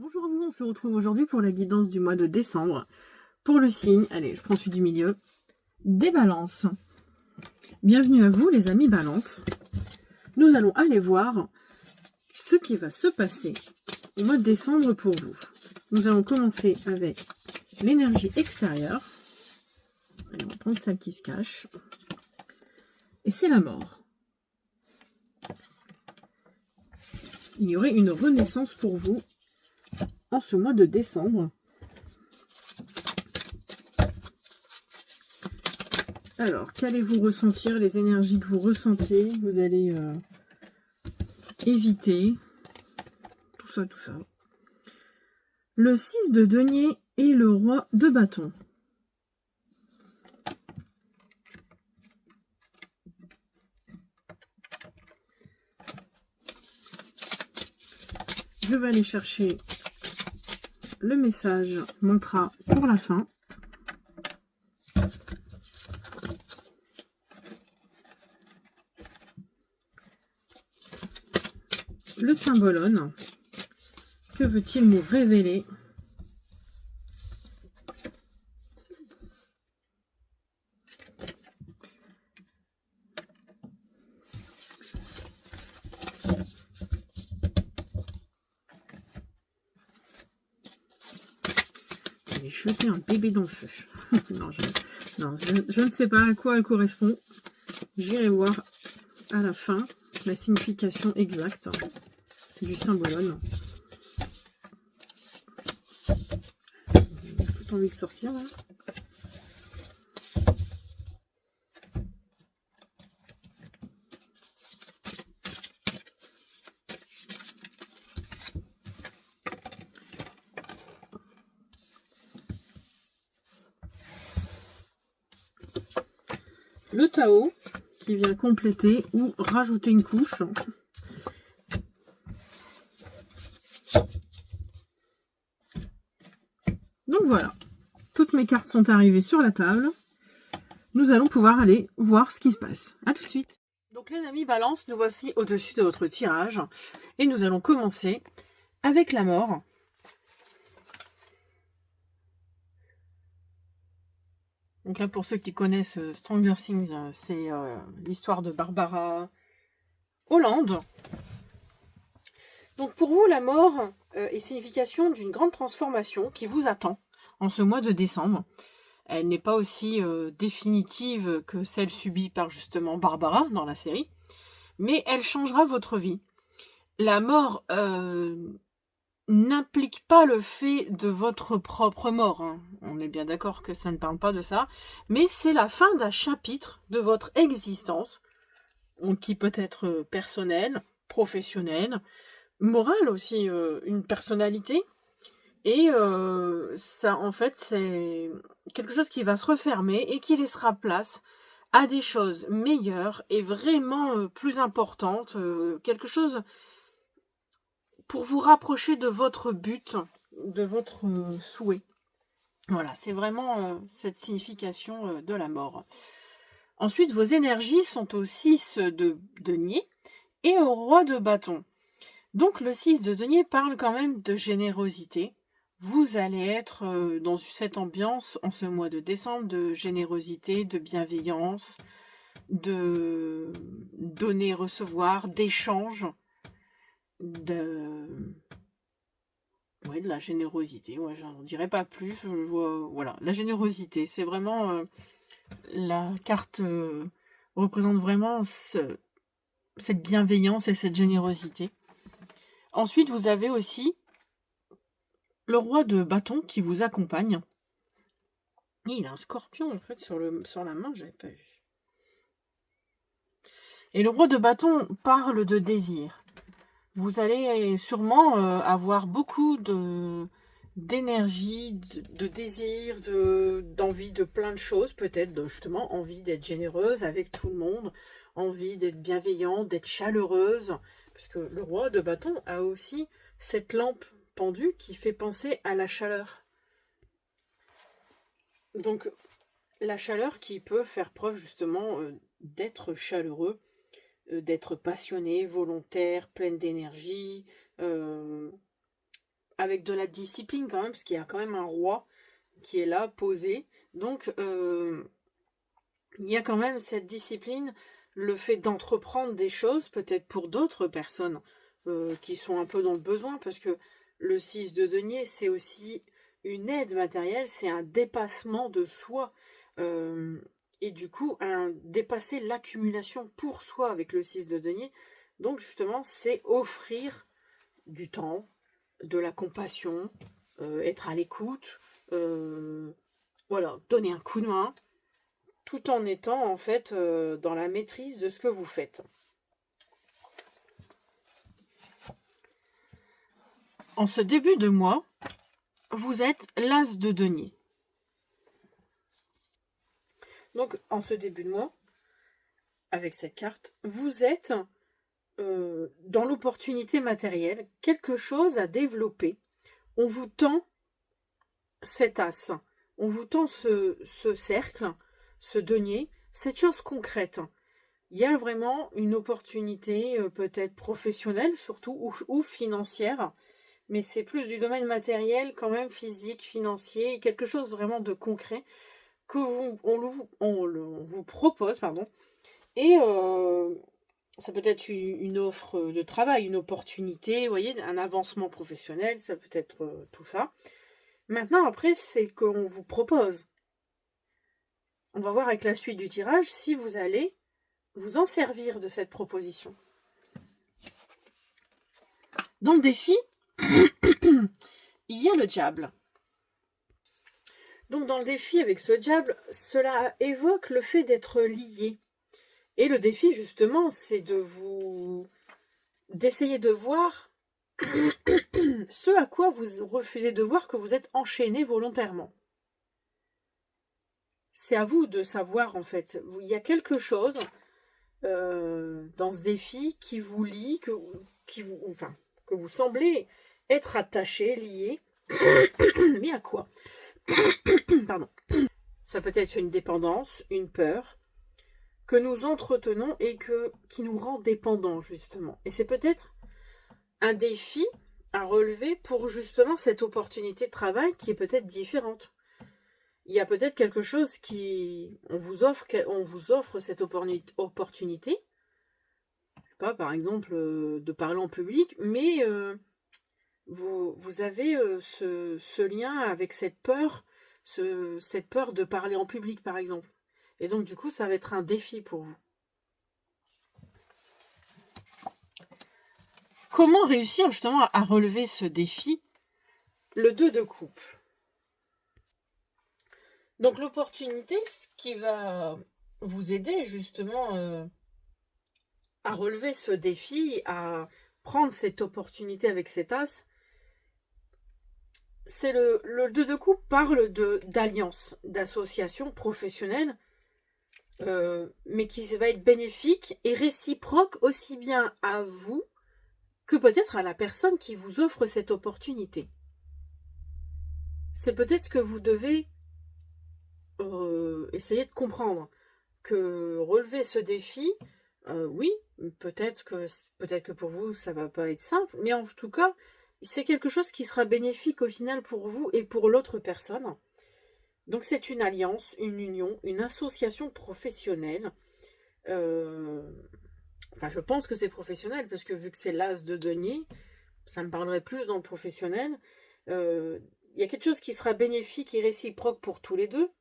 Bonjour à vous, on se retrouve aujourd'hui pour la guidance du mois de décembre. Pour le signe, allez, je prends celui du milieu, des balances. Bienvenue à vous les amis balance. Nous allons aller voir ce qui va se passer au mois de décembre pour vous. Nous allons commencer avec l'énergie extérieure. Allez, on va prendre celle qui se cache. Et c'est la mort. Il y aurait une renaissance pour vous en ce mois de décembre. Alors, qu'allez-vous ressentir? Les énergies que vous ressentez, vous allez éviter. Tout ça, tout ça. Le 6 de denier et le roi de bâton. Je vais aller chercher le message mantra pour la fin. Le symbolone. Que veut-il nous révéler? Je vais jeter un bébé dans le feu. Non, je ne sais pas à quoi elle correspond. J'irai voir à la fin la signification exacte du symbolone. J'ai tout envie de sortir là. Le Tao qui vient compléter ou rajouter une couche. Donc voilà, toutes mes cartes sont arrivées sur la table. Nous allons pouvoir aller voir ce qui se passe. A tout de suite. Donc les amis balance, nous voici au-dessus de votre tirage. Et nous allons commencer avec la mort. Donc là, pour ceux qui connaissent Stranger Things, c'est l'histoire de Barbara Holland. Donc pour vous, la mort est signification d'une grande transformation qui vous attend en ce mois de décembre. Elle n'est pas aussi définitive que celle subie par justement Barbara dans la série, mais elle changera votre vie. La mort n'implique pas le fait de votre propre mort. Hein. On est bien d'accord que ça ne parle pas de ça. Mais c'est la fin d'un chapitre de votre existence, qui peut être personnel, professionnel, moral aussi, une personnalité. Et ça, en fait, c'est quelque chose qui va se refermer et qui laissera place à des choses meilleures et vraiment plus importantes. Quelque chose pour vous rapprocher de votre but, de votre souhait. Voilà, c'est vraiment cette signification de la mort. Ensuite, vos énergies sont au 6 de denier et au roi de bâton. Donc le 6 de denier parle quand même de générosité. Vous allez être dans cette ambiance en ce mois de décembre de générosité, de bienveillance, de donner, recevoir, d'échange, de la générosité. Ouais, j'en dirais pas plus. Je vois, voilà, la générosité, c'est vraiment la carte représente vraiment cette bienveillance et cette générosité. Ensuite, vous avez aussi le roi de bâton qui vous accompagne. Et il a un scorpion en fait sur la main, j'avais pas vu. Et le roi de bâton parle de désir. Vous allez sûrement avoir beaucoup d'énergie, de désir, d'envie de plein de choses, peut-être justement envie d'être généreuse avec tout le monde, envie d'être bienveillante, d'être chaleureuse, parce que le roi de bâton a aussi cette lampe pendue qui fait penser à la chaleur. Donc la chaleur qui peut faire preuve justement d'être chaleureux, d'être passionné, volontaire, pleine d'énergie, avec de la discipline quand même, parce qu'il y a quand même un roi qui est là, posé. Donc, il y a quand même cette discipline, le fait d'entreprendre des choses, peut-être pour d'autres personnes qui sont un peu dans le besoin, parce que le 6 de denier, c'est aussi une aide matérielle, c'est un dépassement de soi. euh, et du coup, dépasser l'accumulation pour soi avec le 6 de denier. Donc justement, c'est offrir du temps, de la compassion, être à l'écoute, voilà, donner un coup de main, tout en étant en fait dans la maîtrise de ce que vous faites. En ce début de mois, vous êtes l'as de denier. Donc en ce début de mois, avec cette carte, vous êtes dans l'opportunité matérielle, quelque chose à développer. On vous tend cet as, on vous tend ce cercle, ce denier, cette chose concrète. Il y a vraiment une opportunité peut-être professionnelle surtout ou financière, mais c'est plus du domaine matériel quand même, physique, financier, quelque chose vraiment de concret que on vous propose, pardon. Et ça peut être une offre de travail, une opportunité, vous voyez, un avancement professionnel, ça peut être tout ça. Maintenant, après, c'est qu'on vous propose. On va voir avec la suite du tirage si vous allez vous en servir de cette proposition. Dans le défi, il y a le diable. Donc dans le défi avec ce diable, cela évoque le fait d'être lié. Et le défi, justement, c'est d'essayer de voir ce à quoi vous refusez de voir que vous êtes enchaîné volontairement. C'est à vous de savoir, en fait. Il y a quelque chose dans ce défi qui vous lie, que vous semblez être attaché, lié. Mais à quoi? Pardon. Ça peut être une dépendance, une peur que nous entretenons et qui nous rend dépendants, justement. Et c'est peut-être un défi à relever pour justement cette opportunité de travail qui est peut-être différente. Il y a peut-être quelque chose on vous offre cette opportunité, je sais pas, par exemple, de parler en public, mais vous avez ce lien avec cette peur de parler en public, par exemple. Et donc, du coup, ça va être un défi pour vous. Comment réussir justement à relever ce défi? Le 2 de coupe. Donc l'opportunité, ce qui va vous aider justement à relever ce défi, à prendre cette opportunité avec cet as, c'est le 2 de coupe parle d'alliance, d'association professionnelle, mais qui va être bénéfique et réciproque aussi bien à vous que peut-être à la personne qui vous offre cette opportunité. C'est peut-être ce que vous devez essayer de comprendre, que relever ce défi, oui, peut-être que pour vous ça va pas être simple, mais en tout cas c'est quelque chose qui sera bénéfique au final pour vous et pour l'autre personne. Donc c'est une alliance, une union, une association professionnelle. Enfin, je pense que c'est professionnel, parce que vu que c'est l'as de denier, ça me parlerait plus dans le professionnel. Il y a quelque chose qui sera bénéfique et réciproque pour tous les deux.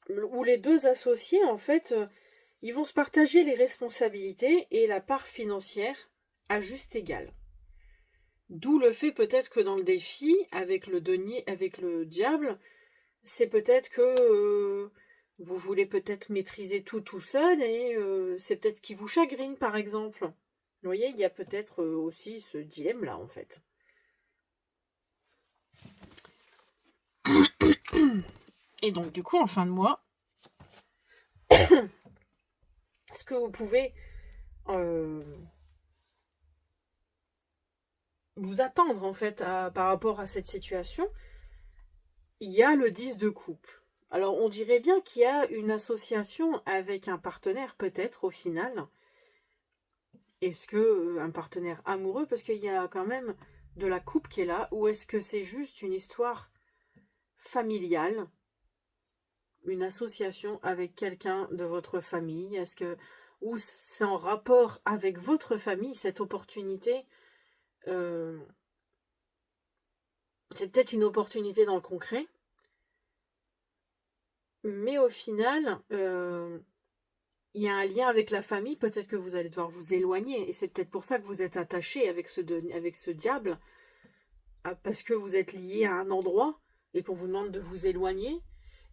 Où les deux associés, en fait, ils vont se partager les responsabilités et la part financière à juste égal. D'où le fait peut-être que dans le défi, avec le denier, avec le diable, c'est peut-être que vous voulez peut-être maîtriser tout seul et c'est peut-être ce qui vous chagrine, par exemple. Vous voyez, il y a peut-être aussi ce dilemme-là, en fait. Et donc, du coup, en fin de mois, ce que vous pouvez vous attendre, en fait, par rapport à cette situation, il y a le 10 de coupe. Alors, on dirait bien qu'il y a une association avec un partenaire, peut-être, au final. Est-ce que un partenaire amoureux, parce qu'il y a quand même de la coupe qui est là, ou est-ce que c'est juste une histoire familiale, une association avec quelqu'un de votre famille? Est-ce que ou c'est en rapport avec votre famille, cette opportunité? euh, c'est peut-être une opportunité dans le concret, mais au final, il y a un lien avec la famille. Peut-être que vous allez devoir vous éloigner, et c'est peut-être pour ça que vous êtes attaché avec ce diable, parce que vous êtes lié à un endroit et qu'on vous demande de vous éloigner,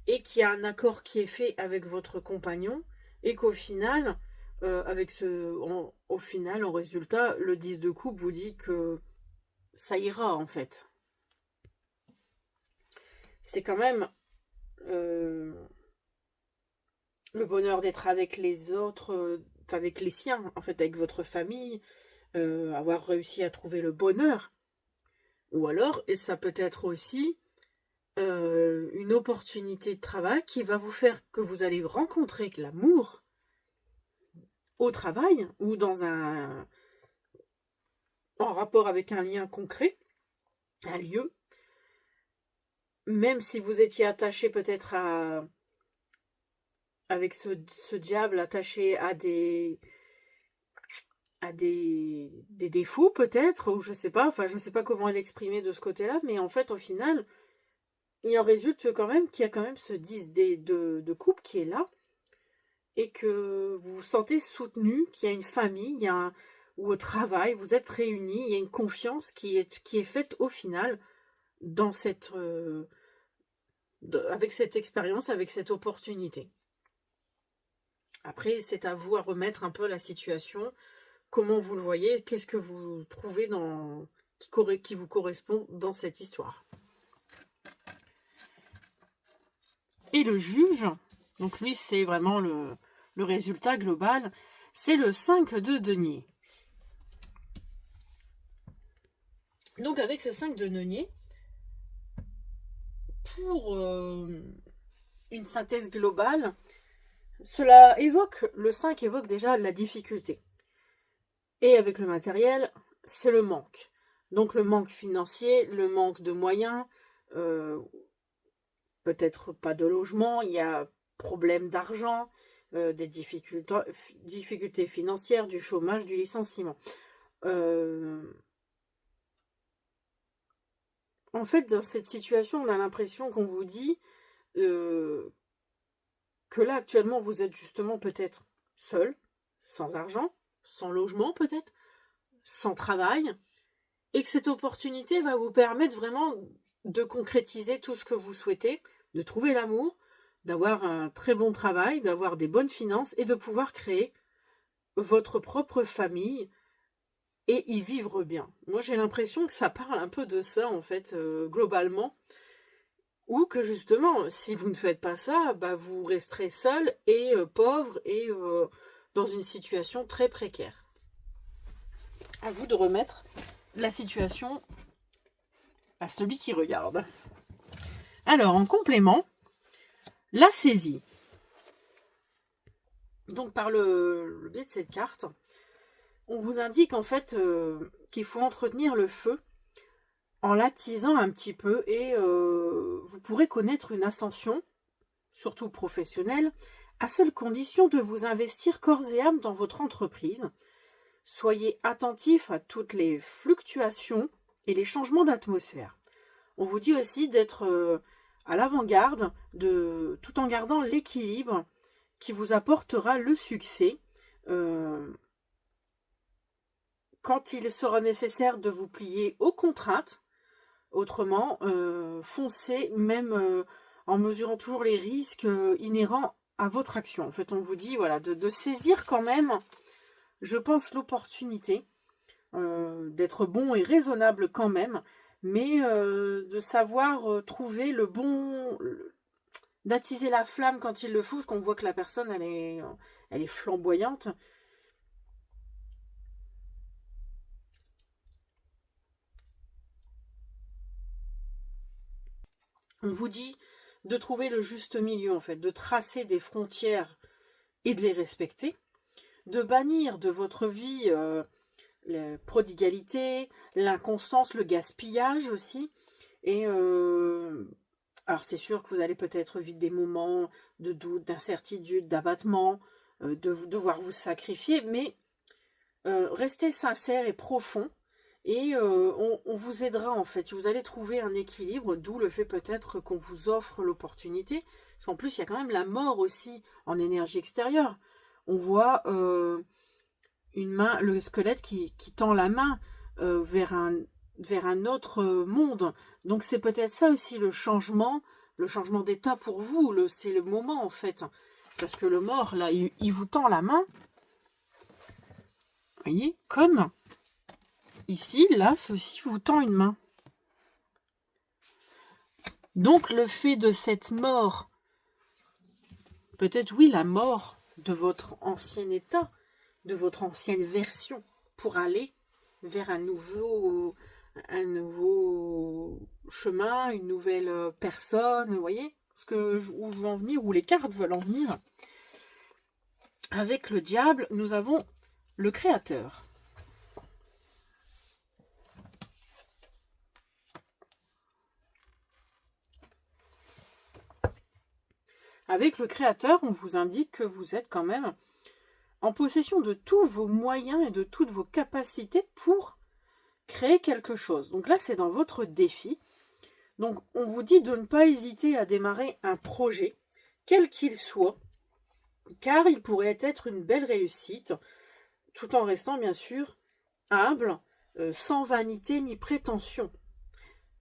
et qu'il y a un accord qui est fait avec votre compagnon, et qu'au final, au final, en résultat, le 10 de coupe vous dit que ça ira en fait. C'est quand même euh, le bonheur d'être avec les autres, avec les siens, en fait, avec votre famille, avoir réussi à trouver le bonheur. Ou alors, et ça peut être aussi une opportunité de travail qui va vous faire que vous allez rencontrer l'amour au travail ou en rapport avec un lien concret, un lieu, même si vous étiez attaché peut-être avec ce diable attaché à des défauts peut-être, ou je sais pas, enfin je sais pas comment l'exprimer de ce côté-là, mais en fait au final, il en résulte quand même qu'il y a quand même ce 10 de coupe qui est là, et que vous vous sentez soutenu, qu'il y a une famille, ou au travail, vous êtes réunis, il y a une confiance qui est faite au final dans avec cette expérience, avec cette opportunité. Après, c'est à vous à remettre un peu la situation, comment vous le voyez, qu'est-ce que vous trouvez qui vous correspond dans cette histoire. Et le juge, donc lui c'est vraiment le résultat global, c'est le 5 de denier. Donc avec ce 5 de denier, pour une synthèse globale, le 5 évoque déjà la difficulté. Et avec le matériel, c'est le manque. Donc le manque financier, le manque de moyens, peut-être pas de logement, il y a problème d'argent, des difficultés financières, du chômage, du licenciement. En fait, dans cette situation, on a l'impression qu'on vous dit que là, actuellement, vous êtes justement peut-être seul, sans argent, sans logement peut-être, sans travail, et que cette opportunité va vous permettre vraiment de concrétiser tout ce que vous souhaitez, de trouver l'amour, d'avoir un très bon travail, d'avoir des bonnes finances et de pouvoir créer votre propre famille et y vivre bien. Moi, j'ai l'impression que ça parle un peu de ça, en fait, globalement, ou que justement, si vous ne faites pas ça, bah, vous resterez seul et pauvre et dans une situation très précaire. À vous de remettre la situation à celui qui regarde. Alors, en complément, la saisie. Donc, par le biais de cette carte, on vous indique en fait qu'il faut entretenir le feu en l'attisant un petit peu, et vous pourrez connaître une ascension, surtout professionnelle, à seule condition de vous investir corps et âme dans votre entreprise. Soyez attentif à toutes les fluctuations et les changements d'atmosphère. On vous dit aussi d'être à l'avant-garde, tout en gardant l'équilibre qui vous apportera le succès. Quand il sera nécessaire de vous plier aux contraintes, autrement, foncez même en mesurant toujours les risques inhérents à votre action. En fait, on vous dit voilà, de saisir quand même, je pense, l'opportunité, d'être bon et raisonnable quand même, mais de savoir trouver le bon, d'attiser la flamme quand il le faut, parce qu'on voit que la personne, elle est flamboyante. On vous dit de trouver le juste milieu, en fait, de tracer des frontières et de les respecter, de bannir de votre vie la prodigalité, l'inconstance, le gaspillage aussi. Et alors c'est sûr que vous allez peut-être vivre des moments de doute, d'incertitude, d'abattement, de devoir vous sacrifier, mais restez sincère et profond. Et on vous aidera en fait. Vous allez trouver un équilibre, d'où le fait peut-être qu'on vous offre l'opportunité. Parce qu'en plus, il y a quand même la mort aussi en énergie extérieure. On voit une main, le squelette qui tend la main vers un autre monde. Donc c'est peut-être ça aussi le changement d'état pour vous. C'est le moment en fait. Parce que le mort, là, il vous tend la main. Vous voyez, comme ici, là, ceci vous tend une main. Donc le fait de cette mort, peut-être oui, la mort de votre ancien état, de votre ancienne version, pour aller vers un nouveau chemin, une nouvelle personne, vous voyez où je veux en venir, où les cartes veulent en venir. Avec le diable, nous avons le créateur. Avec le créateur, on vous indique que vous êtes quand même en possession de tous vos moyens et de toutes vos capacités pour créer quelque chose. Donc là, c'est dans votre défi. Donc, on vous dit de ne pas hésiter à démarrer un projet, quel qu'il soit, car il pourrait être une belle réussite, tout en restant bien sûr humble, sans vanité ni prétention.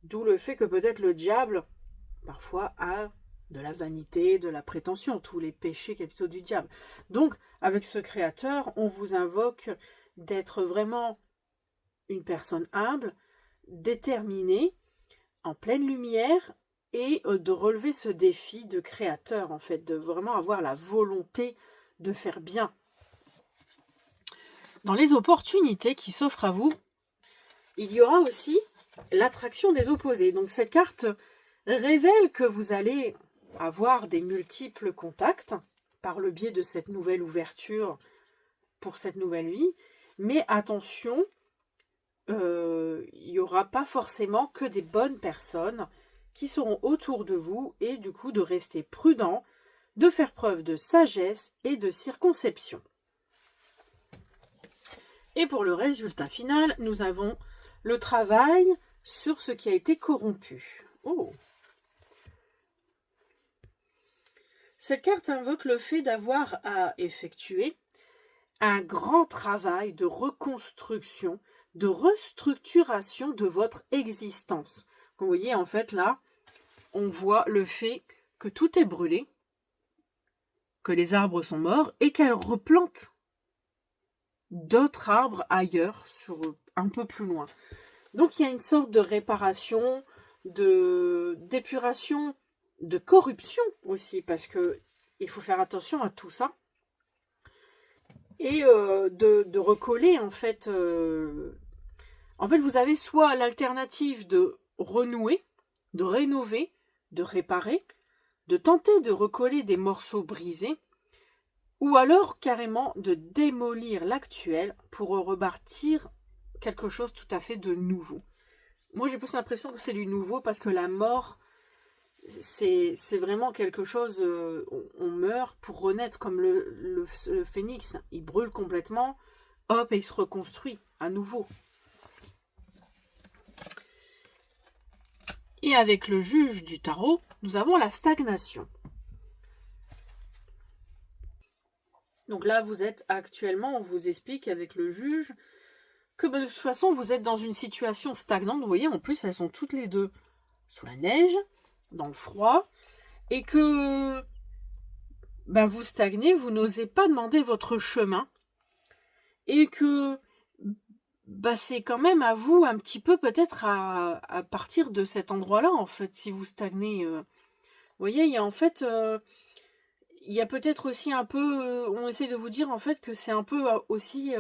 D'où le fait que peut-être le diable, parfois, a de la vanité, de la prétention, tous les péchés capitaux du diable. Donc, avec ce créateur, on vous invoque d'être vraiment une personne humble, déterminée, en pleine lumière, et de relever ce défi de créateur, en fait, de vraiment avoir la volonté de faire bien. Dans les opportunités qui s'offrent à vous, il y aura aussi l'attraction des opposés. Donc cette carte révèle que vous allez avoir des multiples contacts par le biais de cette nouvelle ouverture pour cette nouvelle vie. Mais attention, il n'y aura pas forcément que des bonnes personnes qui seront autour de vous et du coup de rester prudent, de faire preuve de sagesse et de circonspect. Et pour le résultat final, nous avons le travail sur ce qui a été corrompu. Oh. Cette carte invoque le fait d'avoir à effectuer un grand travail de reconstruction, de restructuration de votre existence. Vous voyez, en fait, là, on voit le fait que tout est brûlé, que les arbres sont morts et qu'elle replante d'autres arbres ailleurs, un peu plus loin. Donc, il y a une sorte de réparation, d'épuration, de corruption aussi, parce que il faut faire attention à tout ça. Et de recoller, en fait, vous avez soit l'alternative de renouer, de rénover, de réparer, de tenter de recoller des morceaux brisés, ou alors carrément de démolir l'actuel pour rebâtir quelque chose tout à fait de nouveau. Moi, j'ai plus l'impression que c'est du nouveau parce que la mort, c'est vraiment quelque chose, on meurt pour renaître comme le phénix. Il brûle complètement, hop, et il se reconstruit à nouveau. Et avec le juge du tarot, nous avons la stagnation. Donc là, vous êtes actuellement, on vous explique avec le juge que de toute façon, vous êtes dans une situation stagnante. Vous voyez, en plus, elles sont toutes les deux sous la neige, dans le froid, et que vous stagnez, vous n'osez pas demander votre chemin, et que c'est quand même à vous un petit peu peut-être à partir de cet endroit-là, en fait, si vous stagnez. Vous voyez, il y a en fait... il y a peut-être aussi un peu, on essaie de vous dire en fait que c'est un peu aussi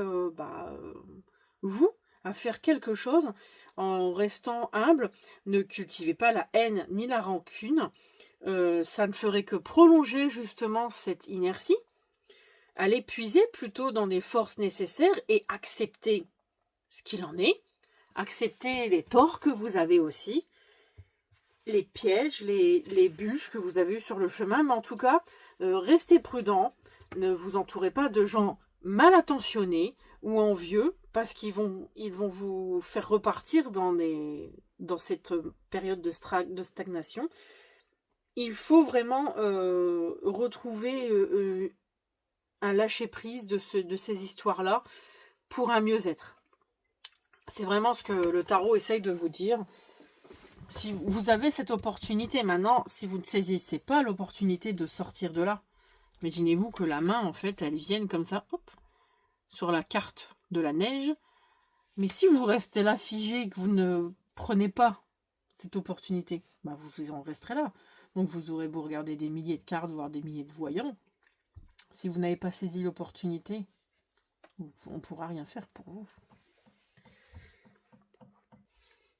vous à faire quelque chose en restant humble. Ne cultivez pas la haine ni la rancune. Ça ne ferait que prolonger justement cette inertie. Allez puiser plutôt dans des forces nécessaires et accepter ce qu'il en est. Accepter les torts que vous avez aussi, les pièges, les bûches que vous avez eues sur le chemin. Mais en tout cas, restez prudent. Ne vous entourez pas de gens mal intentionnés ou envieux parce qu'ils vont vous faire repartir dans cette période de stagnation. Il faut vraiment retrouver un lâcher-prise de ces histoires-là pour un mieux-être. C'est vraiment ce que le tarot essaye de vous dire. Si vous avez cette opportunité maintenant, si vous ne saisissez pas l'opportunité de sortir de là, imaginez-vous que la main, en fait, elle vienne comme ça, hop, sur la carte de la neige. Mais si vous restez là figé, que vous ne prenez pas cette opportunité, bah vous en resterez là. Donc vous aurez beau regarder des milliers de cartes, voire des milliers de voyants. Si vous n'avez pas saisi l'opportunité, on ne pourra rien faire pour vous.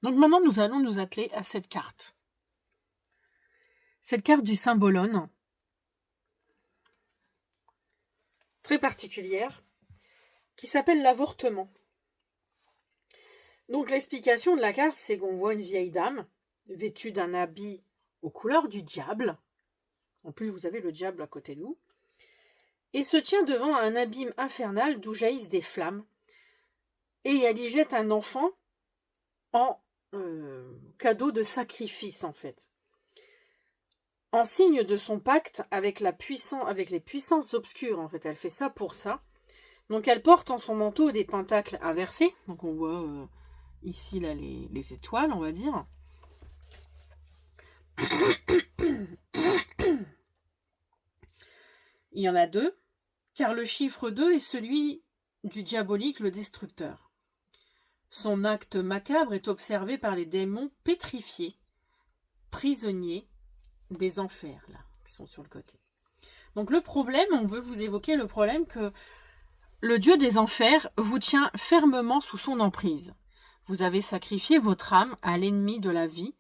Donc maintenant, nous allons nous atteler à cette carte. Cette carte du symbolone, très particulière, qui s'appelle l'avortement. Donc l'explication de la carte, c'est qu'on voit une vieille dame, vêtue d'un habit aux couleurs du diable. En plus, vous avez le diable à côté de vous. Et se tient devant un abîme infernal d'où jaillissent des flammes. Et elle y jette un enfant en cadeau de sacrifice, en fait. En signe de son pacte avec les puissances obscures, en fait. Elle fait ça pour ça. Donc elle porte en son manteau des pentacles inversés. Donc on voit ici là les étoiles, on va dire. Il y en a 2, car le chiffre 2 est celui du diabolique, le destructeur. Son acte macabre est observé par les démons pétrifiés, prisonniers des enfers, là, qui sont sur le côté. Donc le problème, on veut vous évoquer le problème que le dieu des enfers vous tient fermement sous son emprise. Vous avez sacrifié votre âme à l'ennemi de la vie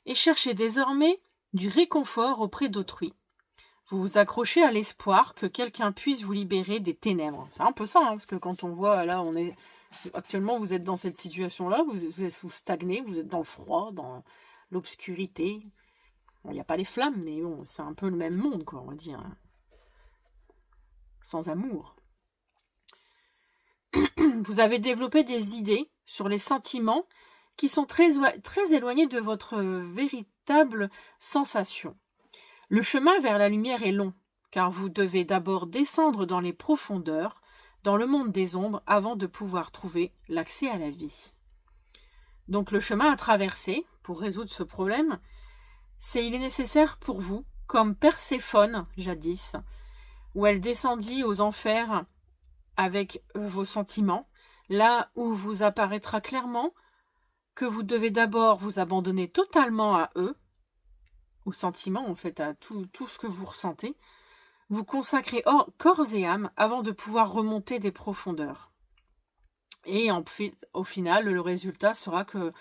et cherchez désormais du réconfort auprès d'autrui. Vous vous accrochez à l'espoir que quelqu'un puisse vous libérer des ténèbres. C'est un peu ça, parce que quand on voit, là, actuellement, vous êtes dans cette situation-là, vous stagnez, vous êtes dans le froid, dans l'obscurité. Bon, il n'y a pas les flammes, mais bon, c'est un peu le même monde, quoi, on va dire. Sans amour. Vous avez développé des idées sur les sentiments qui sont très éloignés de votre véritable sensation. Le chemin vers la lumière est long, car vous devez d'abord descendre dans les profondeurs, dans le monde des ombres, avant de pouvoir trouver l'accès à la vie. Donc le chemin à traverser, pour résoudre ce problème, il est nécessaire pour vous, comme Perséphone, jadis, où elle descendit aux enfers avec vos sentiments, là où vous apparaîtra clairement que vous devez d'abord vous abandonner totalement à eux, aux sentiments, en fait, à tout ce que vous ressentez, vous consacrer corps et âme avant de pouvoir remonter des profondeurs. Et au final, le résultat sera que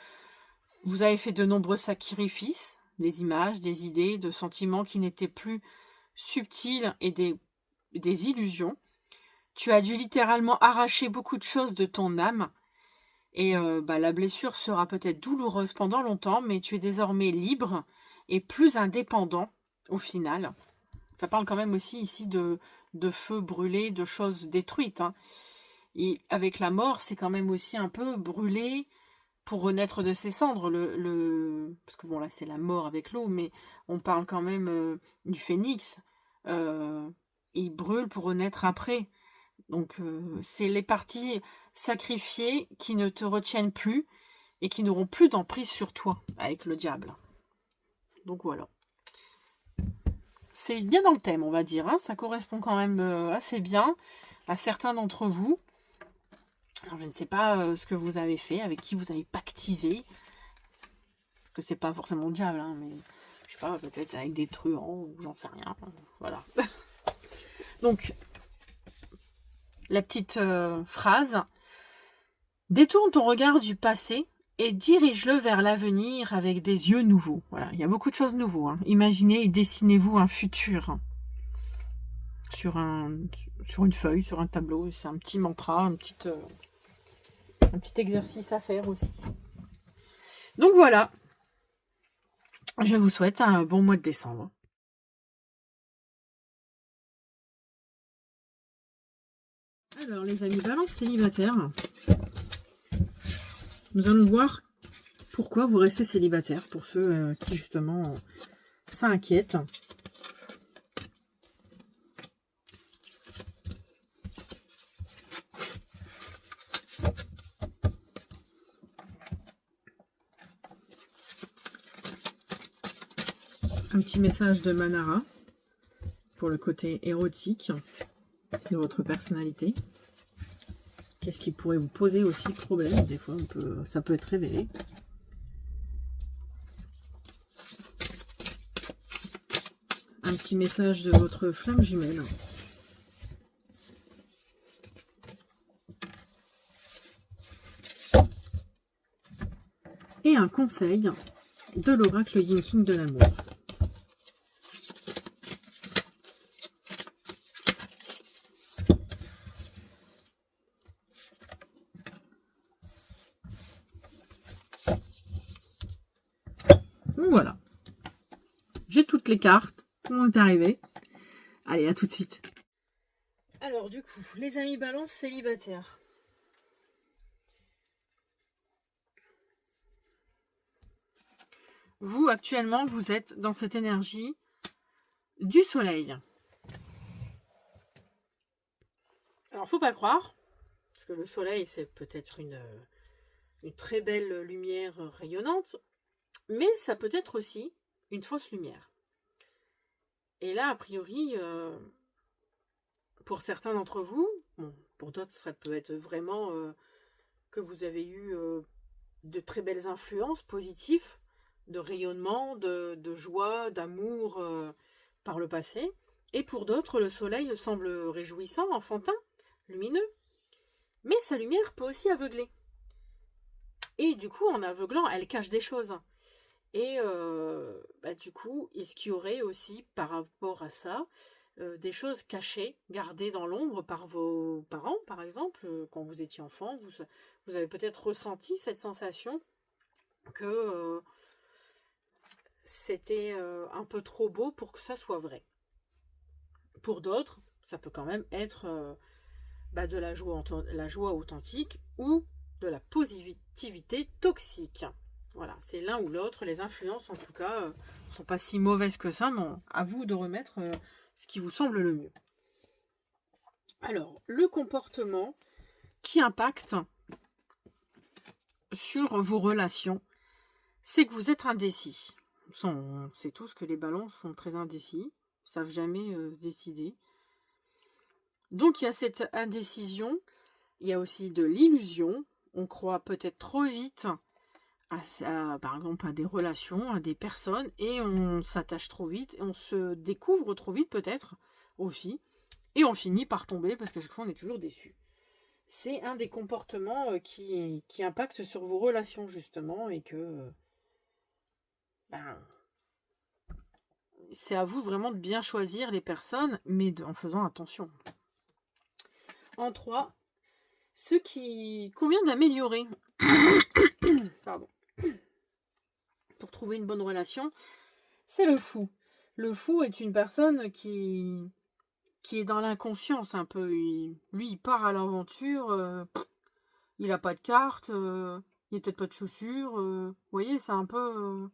vous avez fait de nombreux sacrifices, des images, des idées, de sentiments qui n'étaient plus subtils et des illusions. Tu as dû littéralement arracher beaucoup de choses de ton âme. Et la blessure sera peut-être douloureuse pendant longtemps, mais tu es désormais libre et plus indépendant au final. Ça parle quand même aussi ici de feu brûlé, de choses détruites. Hein. Et avec la mort, c'est quand même aussi un peu brûler pour renaître de ses cendres. Parce que bon, là, c'est la mort avec l'eau, mais on parle quand même du phénix. Il brûle pour renaître après. Donc, c'est les parties sacrifiées qui ne te retiennent plus et qui n'auront plus d'emprise sur toi avec le diable. Donc, voilà. C'est bien dans le thème, on va dire. Hein. Ça correspond quand même assez bien à certains d'entre vous. Alors, je ne sais pas ce que vous avez fait, avec qui vous avez pactisé. Parce que c'est pas forcément le diable, hein, mais je sais pas, peut-être avec des truands, ou j'en sais rien. Voilà. Donc, la petite phrase. Détourne ton regard du passé et dirige-le vers l'avenir avec des yeux nouveaux. Voilà, il y a beaucoup de choses nouveaux. Hein. Imaginez et dessinez-vous un futur. sur une feuille, sur un tableau. C'est un petit mantra, un petit exercice à faire aussi. Donc voilà, je vous souhaite un bon mois de décembre. Alors les amis, balance célibataire. Nous allons voir pourquoi vous restez célibataire, pour ceux qui justement ça inquiète. Un petit message de Manara pour le côté érotique de votre personnalité. Qu'est-ce qui pourrait vous poser aussi problème? Des fois, ça peut être révélé. Un petit message de votre flamme jumelle. Et un conseil de l'oracle Yin King de l'amour. Donc voilà. J'ai toutes les cartes. Tout le monde est arrivé. Allez, à tout de suite. Alors du coup, les amis balance célibataires. Vous, actuellement, vous êtes dans cette énergie du soleil. Alors, faut pas croire, parce que le soleil, c'est peut-être une très belle lumière rayonnante, mais ça peut être aussi une fausse lumière. Et là, a priori, pour certains d'entre vous, bon, pour d'autres, ça peut être vraiment que vous avez eu de très belles influences positives, de rayonnement, de joie, d'amour par le passé. Et pour d'autres, le soleil semble réjouissant, enfantin, lumineux. Mais sa lumière peut aussi aveugler. Et du coup, en aveuglant, elle cache des choses. Et du coup, est-ce qu'il y aurait aussi, par rapport à ça, des choses cachées, gardées dans l'ombre par vos parents, par exemple, quand vous étiez enfant, vous avez peut-être ressenti cette sensation que c'était un peu trop beau pour que ça soit vrai. Pour d'autres, ça peut quand même être de la joie authentique ou de la positivité toxique. Voilà, c'est l'un ou l'autre. Les influences, en tout cas, ne sont pas si mauvaises que ça, mais à vous de remettre ce qui vous semble le mieux. Alors, le comportement qui impacte sur vos relations, c'est que vous êtes indécis. On sait tous que les ballons sont très indécis, ne savent jamais décider. Donc, il y a cette indécision, il y a aussi de l'illusion. On croit peut-être trop vite par exemple à des relations, à des personnes, et on s'attache trop vite, et on se découvre trop vite peut-être aussi, et on finit par tomber parce qu'à chaque fois on est toujours déçu. C'est un des comportements qui impacte sur vos relations justement, et que c'est à vous vraiment de bien choisir les personnes, mais en faisant attention. En 3, ce qui convient d'améliorer. Pardon. Pour trouver une bonne relation, c'est le fou. Le fou est une personne qui est dans l'inconscience un peu. Lui, il part à l'aventure, il a pas de carte, il n'a peut-être pas de chaussures. Vous voyez, c'est un peu...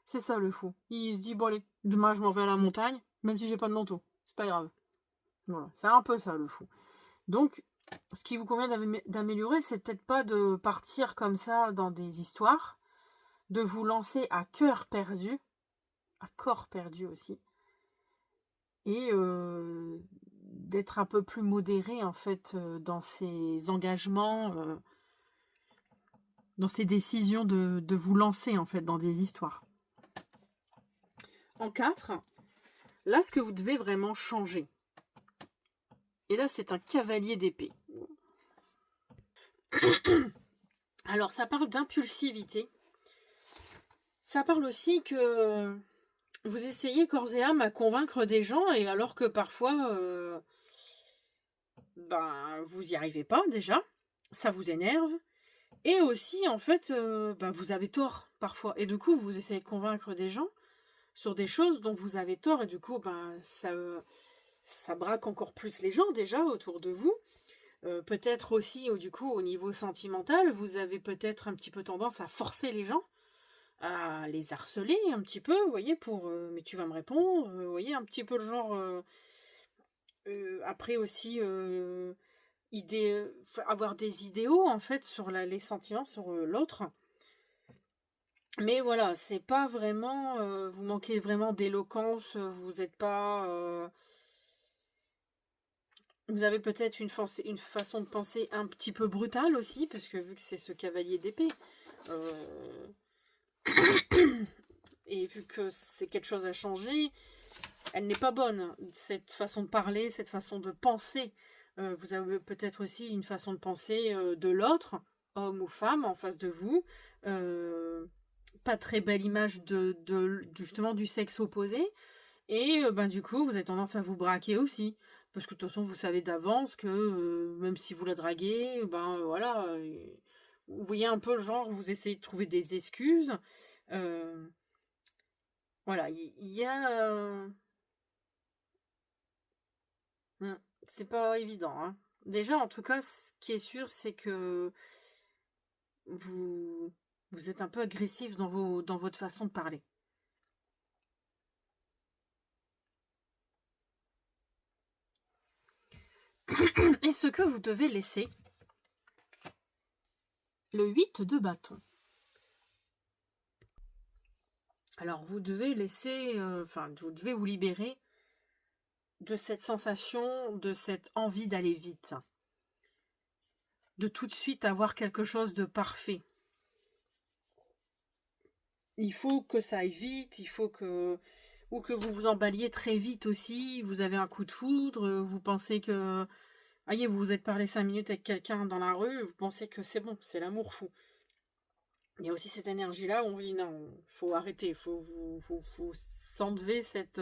c'est ça le fou. Il se dit, bon allez, demain je m'en vais à la montagne, même si j'ai pas de manteau. C'est pas grave. Voilà, c'est un peu ça le fou. Donc, ce qui vous convient d'améliorer, c'est peut-être pas de partir comme ça dans des histoires, de vous lancer à cœur perdu, à corps perdu aussi, et d'être un peu plus modéré en fait dans ses engagements, dans ses décisions de vous lancer en fait dans des histoires. En 4, là ce que vous devez vraiment changer, et là c'est un cavalier d'épée. Alors ça parle d'impulsivité, ça parle aussi que Vous essayez corps et âme à convaincre des gens, et alors que parfois, ben, vous n'y arrivez pas déjà, ça vous énerve. Et aussi, en fait, ben, vous avez tort parfois. Et du coup, vous essayez de convaincre des gens sur des choses dont vous avez tort. Et du coup, ben, ça braque encore plus les gens déjà autour de vous. Peut-être aussi, du coup, au niveau sentimental, vous avez peut-être un petit peu tendance à forcer les gens, à les harceler un petit peu, vous voyez, pour mais tu vas me répondre, vous voyez, un petit peu le genre. Après aussi, avoir des idéaux en fait sur les sentiments sur l'autre. Mais voilà, c'est pas vraiment. Vous manquez vraiment d'éloquence, vous êtes pas. Vous avez peut-être une façon de penser un petit peu brutale aussi, parce que vu que c'est ce cavalier d'épée. euh, et vu que c'est quelque chose à changer, elle n'est pas bonne. Cette façon de parler, cette façon de penser. Vous avez peut-être aussi une façon de penser de l'autre, homme ou femme, en face de vous. Euh, Pas très belle image justement du sexe opposé. Et ben, du coup, vous avez tendance à vous braquer aussi. Parce que de toute façon, vous savez d'avance que même si vous la draguez, ben voilà. Vous voyez un peu le genre, vous essayez de trouver des excuses. Euh, voilà, il y a. Hmm, c'est pas évident, hein. Déjà, en tout cas, ce qui est sûr, c'est que vous, vous êtes un peu agressif dans votre façon de parler. Et ce que vous devez laisser, le 8 de bâton. Alors, vous devez laisser, vous devez vous libérer de cette sensation, de cette envie d'aller vite, de tout de suite avoir quelque chose de parfait. Il faut que ça aille vite, il faut que... Ou que vous vous emballiez très vite aussi, vous avez un coup de foudre, vous pensez que... Voyez, vous vous êtes parlé 5 minutes avec quelqu'un dans la rue, vous pensez que c'est bon, c'est l'amour fou. Il y a aussi cette énergie-là où on dit non, faut arrêter, faut s'enlever cette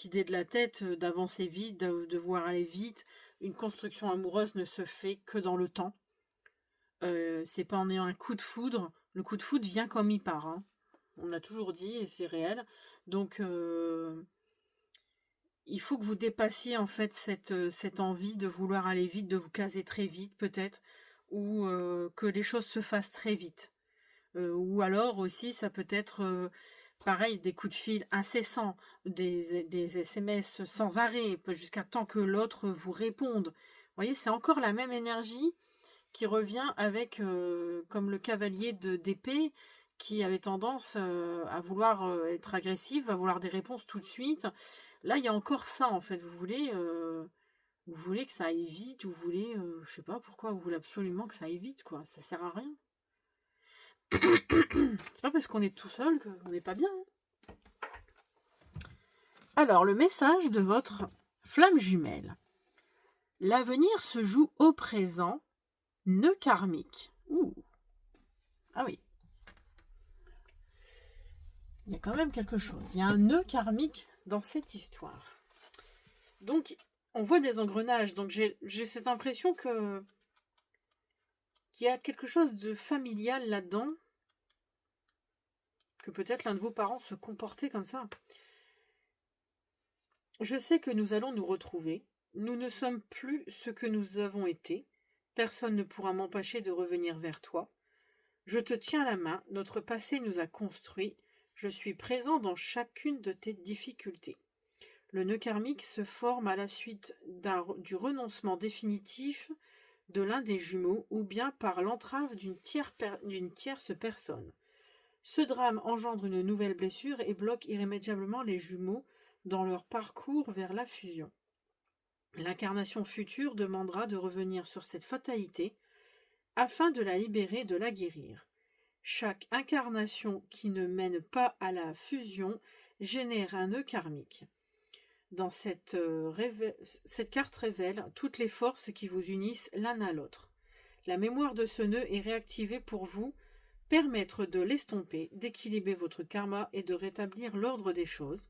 idée de la tête d'avancer vite, de voir aller vite. Une construction amoureuse ne se fait que dans le temps. C'est pas en ayant un coup de foudre. Le coup de foudre vient comme il part, hein. On l'a toujours dit et c'est réel. Donc, il faut que vous dépassiez en fait cette envie de vouloir aller vite, de vous caser très vite peut-être, ou que les choses se fassent très vite. Ou alors aussi, ça peut être pareil, des coups de fil incessants, des SMS sans arrêt, jusqu'à temps que l'autre vous réponde. Vous voyez, c'est encore la même énergie qui revient avec, comme le cavalier d'épée, qui avait tendance à vouloir être agressif, à vouloir des réponses tout de suite. Là, il y a encore ça, en fait. Vous voulez que ça aille vite, vous voulez, je sais pas pourquoi, vous voulez absolument que ça aille vite, quoi. Ça sert à rien. C'est pas parce qu'on est tout seul qu'on n'est pas bien, hein. Alors, le message de votre flamme jumelle. L'avenir se joue au présent, nœud karmique. Ouh. Ah oui. Il y a quand même quelque chose. Il y a un nœud karmique dans cette histoire. Donc, on voit des engrenages. Donc, j'ai cette impression qu'il y a quelque chose de familial là-dedans. Que peut-être l'un de vos parents se comportait comme ça. Je sais que nous allons nous retrouver. Nous ne sommes plus ce que nous avons été. Personne ne pourra m'empêcher de revenir vers toi. Je te tiens la main, notre passé nous a construits. Je suis présent dans chacune de tes difficultés. Le nœud karmique se forme à la suite du renoncement définitif de l'un des jumeaux ou bien par l'entrave d'une tierce personne. Ce drame engendre une nouvelle blessure et bloque irrémédiablement les jumeaux dans leur parcours vers la fusion. L'incarnation future demandera de revenir sur cette fatalité afin de la libérer et de la guérir. Chaque incarnation qui ne mène pas à la fusion génère un nœud karmique. Dans cette carte révèle toutes les forces qui vous unissent l'un à l'autre. La mémoire de ce nœud est réactivée pour vous permettre de l'estomper, d'équilibrer votre karma et de rétablir l'ordre des choses.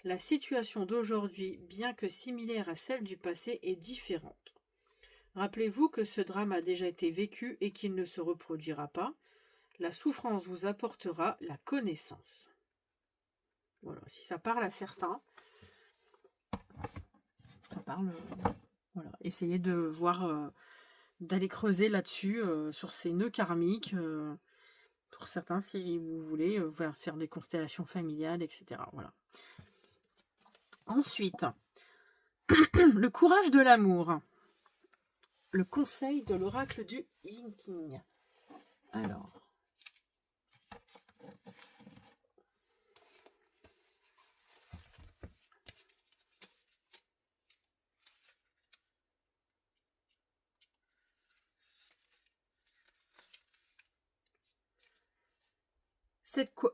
La situation d'aujourd'hui, bien que similaire à celle du passé, est différente. Rappelez-vous que ce drame a déjà été vécu et qu'il ne se reproduira pas. La souffrance vous apportera la connaissance. Voilà, si ça parle à certains, ça parle. Voilà, essayez de voir, d'aller creuser là-dessus, sur ces nœuds karmiques. Pour certains, si vous voulez, faire des constellations familiales, etc. Voilà. Ensuite, le courage de l'amour. Le conseil de l'oracle du Yin-King. Alors.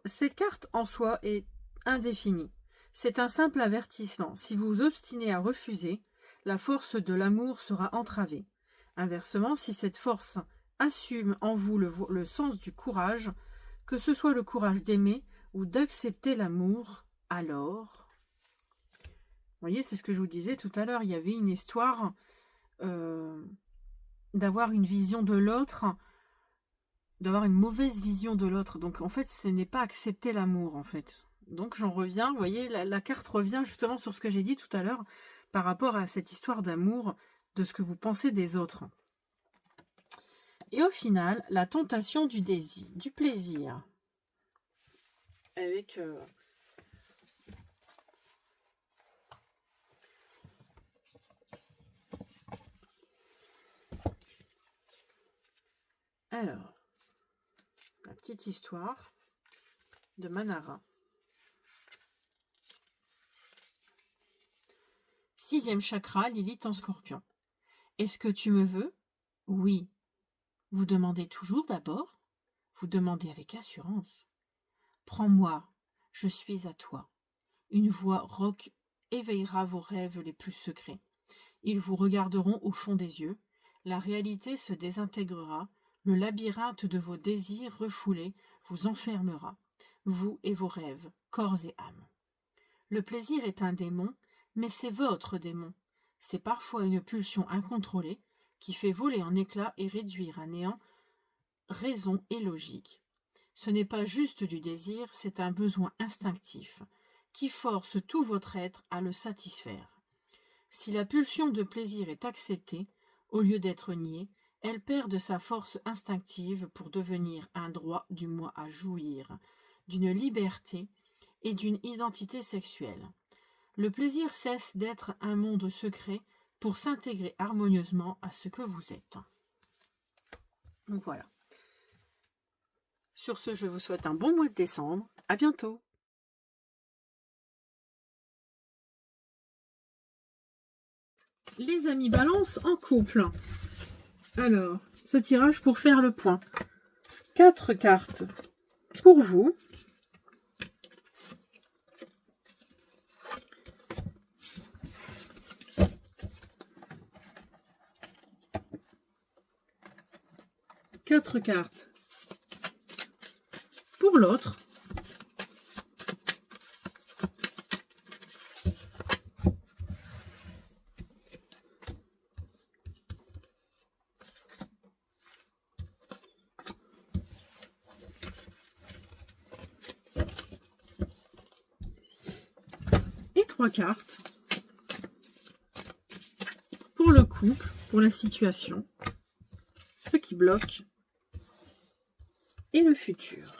Cette carte en soi est indéfinie. C'est un simple avertissement. Si vous vous obstinez à refuser, la force de l'amour sera entravée. Inversement, si cette force assume en vous le sens du courage, que ce soit le courage d'aimer ou d'accepter l'amour, alors... Vous voyez, c'est ce que je vous disais tout à l'heure. Il y avait une histoire d'avoir une vision de l'autre, d'avoir une mauvaise vision de l'autre. Donc, en fait, ce n'est pas accepter l'amour, en fait. Donc, j'en reviens. Vous voyez, la carte revient justement sur ce que j'ai dit tout à l'heure par rapport à cette histoire d'amour, de ce que vous pensez des autres. Et au final, la tentation du désir, du plaisir. Avec... Alors, la petite histoire de Manara. 6e chakra, Lilith en Scorpion. Est-ce que tu me veux? Oui. Vous demandez toujours d'abord? Vous demandez avec assurance. Prends-moi, je suis à toi. Une voix rauque éveillera vos rêves les plus secrets. Ils vous regarderont au fond des yeux. La réalité se désintégrera. Le labyrinthe de vos désirs refoulés vous enfermera, vous et vos rêves, corps et âme. Le plaisir est un démon, mais c'est votre démon. C'est parfois une pulsion incontrôlée qui fait voler en éclats et réduire à néant raison et logique. Ce n'est pas juste du désir, c'est un besoin instinctif qui force tout votre être à le satisfaire. Si la pulsion de plaisir est acceptée, au lieu d'être niée, elle perd de sa force instinctive pour devenir un droit du moi à jouir, d'une liberté et d'une identité sexuelle. Le plaisir cesse d'être un monde secret pour s'intégrer harmonieusement à ce que vous êtes. Donc voilà. Sur ce, je vous souhaite un bon mois de décembre. À bientôt. Les amis Balance en couple. Alors, ce tirage pour faire le point. 4 cartes pour vous. Quatre cartes pour l'autre. Et 3 cartes pour le couple, pour la situation, ce qui bloque et le futur.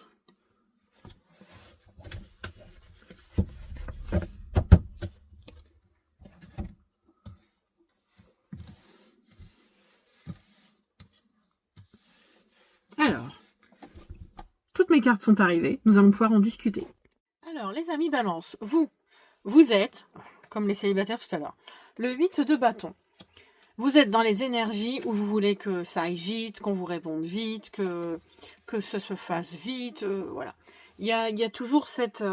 Alors, toutes mes cartes sont arrivées, nous allons pouvoir en discuter. Alors, les amis Balance, vous êtes, comme les célibataires tout à l'heure, le 8 de bâton. Vous êtes dans les énergies où vous voulez que ça aille vite, qu'on vous réponde vite, que ça se fasse vite, voilà. Il y a toujours cette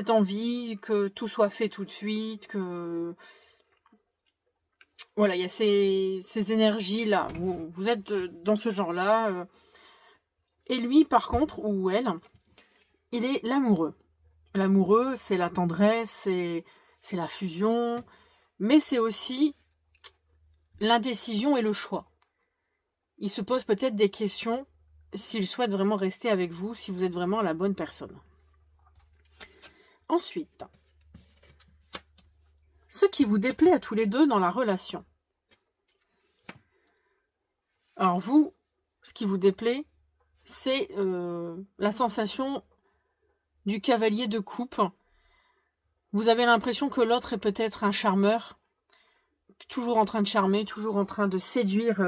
envie que tout soit fait tout de suite, que... Voilà, il y a ces énergies-là. Vous êtes dans ce genre-là. Et lui, par contre, ou elle, il est l'amoureux. L'amoureux, c'est la tendresse, c'est la fusion, mais c'est aussi l'indécision et le choix. Il se pose peut-être des questions s'il souhaite vraiment rester avec vous, si vous êtes vraiment la bonne personne. Ensuite, ce qui vous déplaît à tous les deux dans la relation. Alors vous, ce qui vous déplaît, c'est la sensation du cavalier de coupe. Vous avez l'impression que l'autre est peut-être un charmeur, toujours en train de charmer, toujours en train de séduire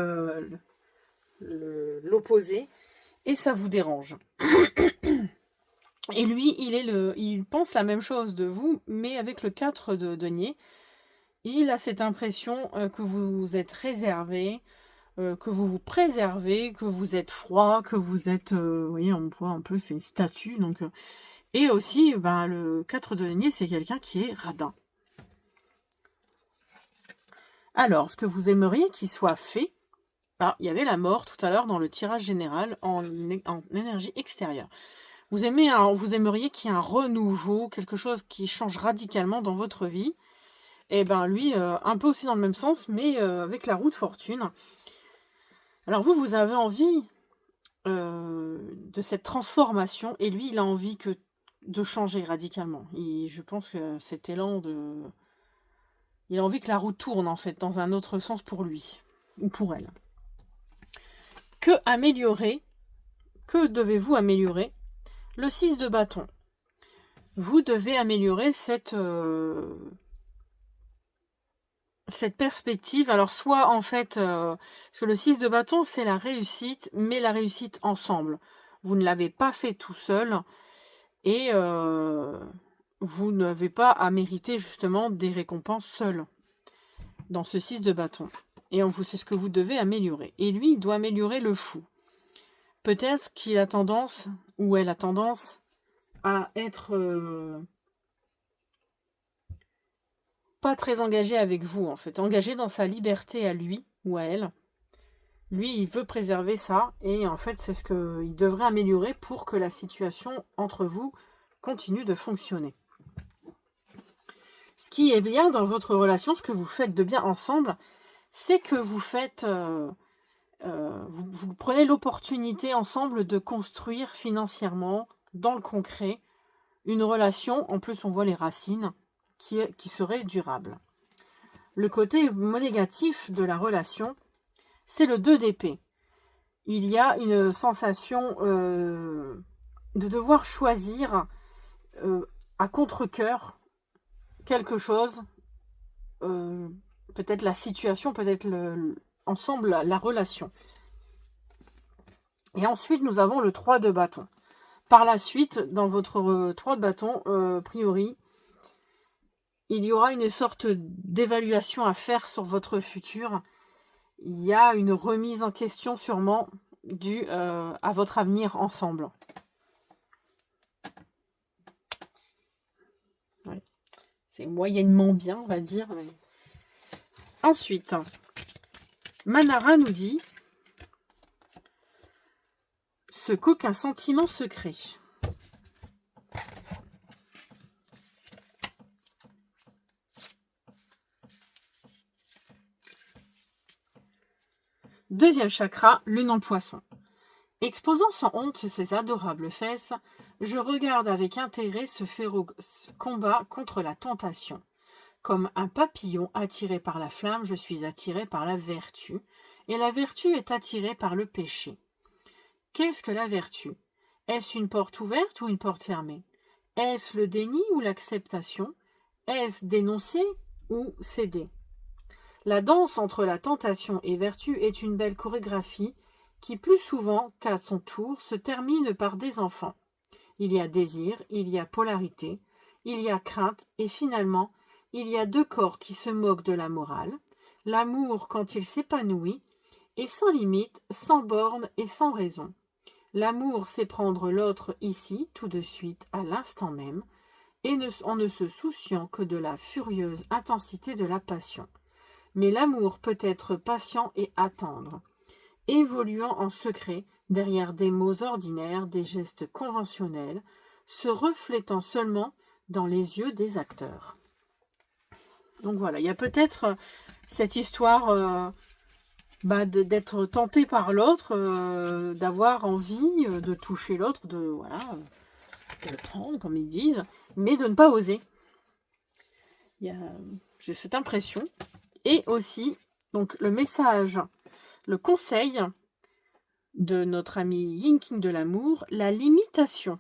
l'opposé, et ça vous dérange. Et lui, il pense la même chose de vous, mais avec le 4 de denier. Il a cette impression que vous êtes réservé, que vous vous préservez, que vous êtes froid, que vous êtes... vous voyez, on voit un peu ces statues. Donc, et aussi, ben, le 4 de denier, c'est quelqu'un qui est radin. Alors, ce que vous aimeriez qu'il soit fait, ah, il y avait la mort tout à l'heure dans le tirage général en énergie extérieure. Vous aimeriez qu'il y ait un renouveau, quelque chose qui change radicalement dans votre vie. Et ben lui, un peu aussi dans le même sens, mais avec la roue de fortune. Alors vous avez envie de cette transformation, et lui, il a envie de changer radicalement. Je pense que cet élan de... Il a envie que la roue tourne, en fait, dans un autre sens pour lui, ou pour elle. Que améliorer? Que devez-vous améliorer? Le 6 de bâton. Vous devez améliorer cette perspective. Alors soit en fait, parce que le 6 de bâton, c'est la réussite, mais la réussite ensemble. Vous ne l'avez pas fait tout seul, et vous n'avez pas à mériter justement des récompenses seul dans ce 6 de bâton. Et c'est ce que vous devez améliorer. Et lui, il doit améliorer le fou. Peut-être qu'il a tendance, ou elle a tendance, à être pas très engagé avec vous, en fait. Engagé dans sa liberté à lui ou à elle. Lui, il veut préserver ça, et en fait, c'est ce qu'il devrait améliorer pour que la situation entre vous continue de fonctionner. Ce qui est bien dans votre relation, ce que vous faites de bien ensemble, c'est que vous faites... vous prenez l'opportunité ensemble de construire financièrement, dans le concret, une relation, en plus on voit les racines, qui serait durable. Le côté négatif de la relation, c'est le 2 d'épée. Il y a une sensation de devoir choisir à contre-cœur quelque chose, peut-être la situation, peut-être ensemble la relation. Et ensuite, nous avons le 3 de bâton. Par la suite, dans votre 3 de bâton, a priori, il y aura une sorte d'évaluation à faire sur votre futur. Il y a une remise en question sûrement due à votre avenir ensemble. Ouais. C'est moyennement bien, on va dire. Mais... Ensuite, Manara nous dit ce qu'aucun sentiment secret. Deuxième chakra, lune en poisson. Exposant sans honte ses adorables fesses, je regarde avec intérêt ce féroce combat contre la tentation. Comme un papillon attiré par la flamme, je suis attiré par la vertu, et la vertu est attirée par le péché. Qu'est-ce que la vertu? Est-ce une porte ouverte ou une porte fermée? Est-ce le déni ou l'acceptation? Est-ce dénoncer ou céder? La danse entre la tentation et vertu est une belle chorégraphie qui, plus souvent qu'à son tour, se termine par des enfants. Il y a désir, il y a polarité, il y a crainte, et finalement, il y a deux corps qui se moquent de la morale. L'amour, quand il s'épanouit, est sans limite, sans borne et sans raison. L'amour, c'est prendre l'autre ici, tout de suite, à l'instant même, et en ne se souciant que de la furieuse intensité de la passion. Mais l'amour peut être patient et attendre. évoluant en secret derrière des mots ordinaires, des gestes conventionnels, se reflétant seulement dans les yeux des acteurs. Donc voilà, il y a peut-être cette histoire d'être tenté par l'autre, d'avoir envie de toucher l'autre, de le prendre, comme ils disent, mais de ne pas oser. J'ai cette impression. Et aussi, donc le message, le conseil de notre ami Yin King de l'amour, la limitation.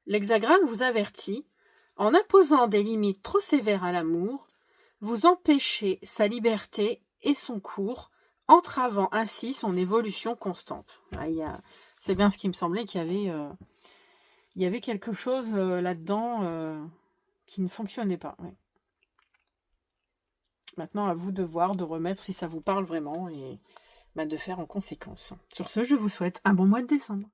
L'hexagramme vous avertit, en imposant des limites trop sévères à l'amour, vous empêchez sa liberté et son cours, entravant ainsi son évolution constante. C'est bien ce qui me semblait qu'il y avait quelque chose là-dedans qui ne fonctionnait pas. Ouais. Maintenant, à vous de voir, de remettre si ça vous parle vraiment et de faire en conséquence. Sur ce, je vous souhaite un bon mois de décembre.